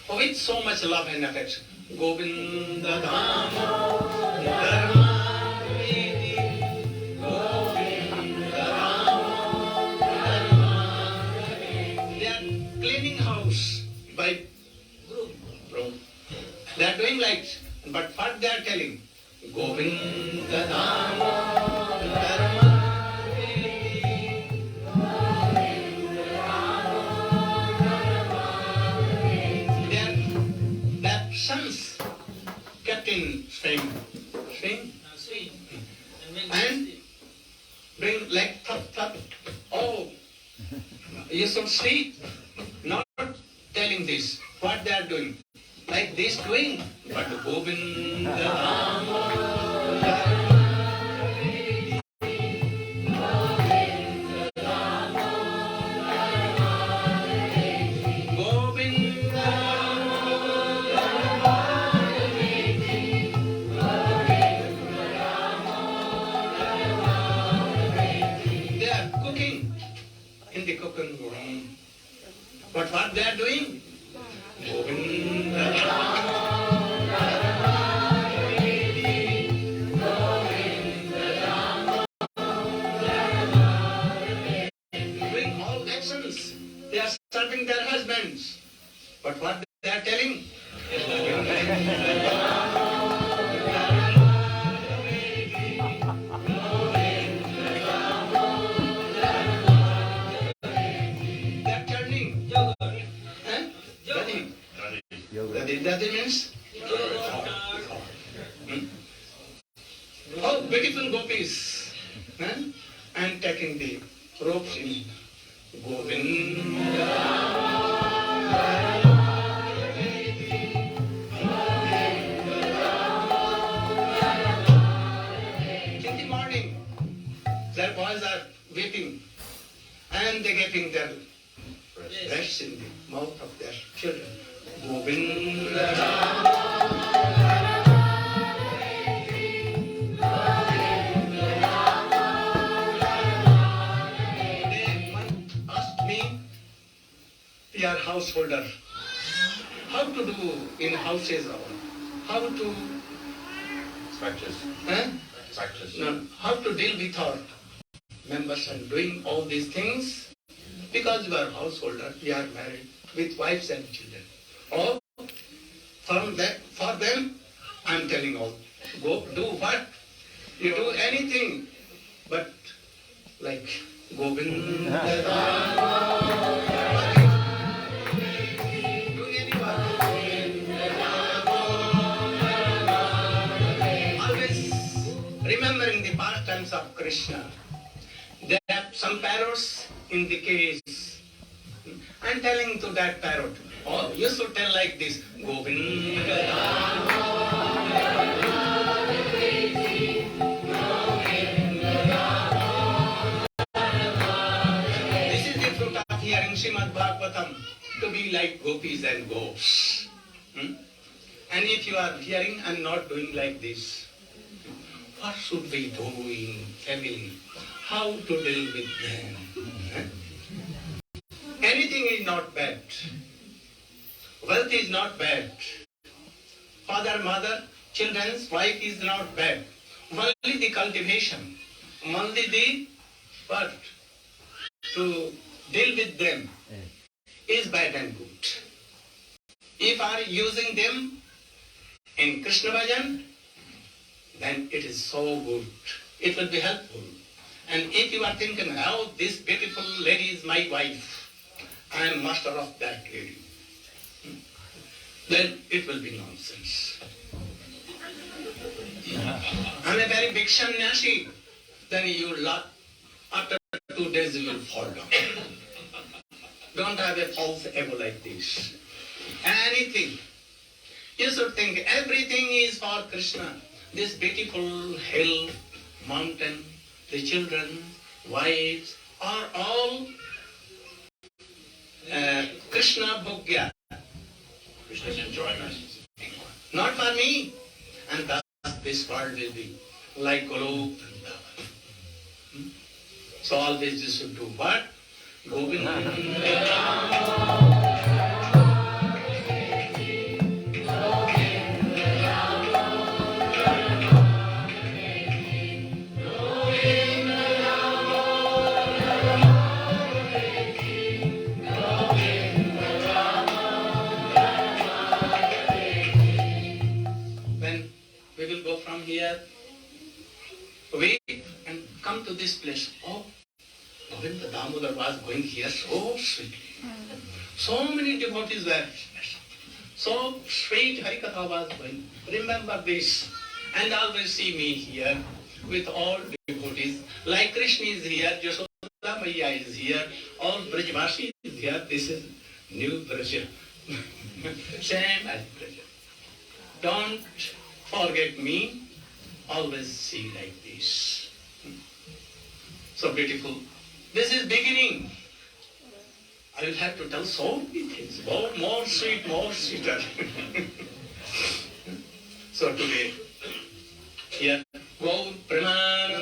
With so much love and affection. Govinda Damo Dharmadaveti, Govinda Damo Dharmadaveti. They are cleaning house by broom. They are doing like, but what they are telling? Govinda Damo Dharmadaveti. Sons kept in string, and bring like thump. Oh, you should see, not telling this, what they are doing, like this doing, but Govinda Damo Dharmadaveti, Govinda Damo Dharmadaveti, Govinda in the cooking room. But what they are doing? Govinda Damo Dharmadaveti, Govinda Damo Dharmadaveti. Doing all actions. They are serving their husbands. But what they are telling? Govinda Damo Dharmadaveti, Govinda Damo Dharmadaveti. They are turning. Dadi means? devotees and taking the ropes in Govinda. In the morning, their boys are weeping and they're getting their breasts in the mouth of their children. Govinda. We are householder. How to do in houses? How to Practice. Practice. No, how to deal with our members and doing all these things? Because we are householder, we are married with wives and children. Or for them, I am telling all, go do what? You do anything, but like Govinda. Remembering the pastimes of Krishna. There are some parrots in the cage. I'm telling to that parrot, oh, you should tell like this, Govinda. This is the fruit of hearing Srimad Bhagavatam, to be like gopis and gops. And if you are hearing and not doing like this, what should we do in family? How to deal with them? Anything is not bad. Wealth is not bad. Father, mother, children's wife is not bad. Only the cultivation, only the what? To deal with them is bad and good. If are using them in Krishna Bhajan, then it is so good. It will be helpful. And if you are thinking, oh, this beautiful lady is my wife, I am master of that lady, then it will be nonsense. I am a very big sannyasi, then you will, after 2 days you will fall down. Don't have a false ego like this. Anything. You should think everything is for Krishna. This beautiful hill, mountain, the children, wives, are all Krishna Bhogya. Krishna's enjoyment. Not for me. And thus this world will be like Guru Vrindavan. So always you should do what? Govinda. From here, wait and come to this place. Oh, Govinda Damodar was going here so sweetly. So many devotees were. So sweet Harikatha was going. Remember this and always see me here with all devotees. Like Krishna is here, Yashoda Maya is here, all Brajvasi is here. This is new Braja. Same as Braja. Don't forget me, always see like this. So beautiful. This is beginning. I will have to tell so many things. More sweet, more sweeter. So today, here, go Praman.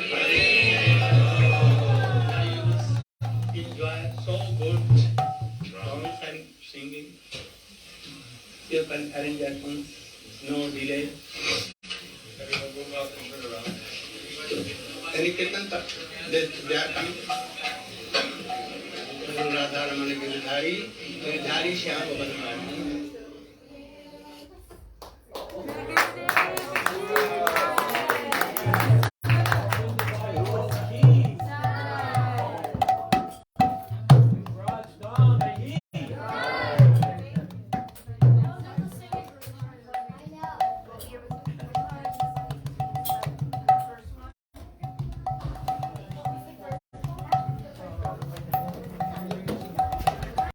Enjoy, so good. Songs and singing. You can arrange at once. No delay. Any kirtan tak? They are coming. Radha Ramana Giridhari, Giridhari Shyam Bhavan.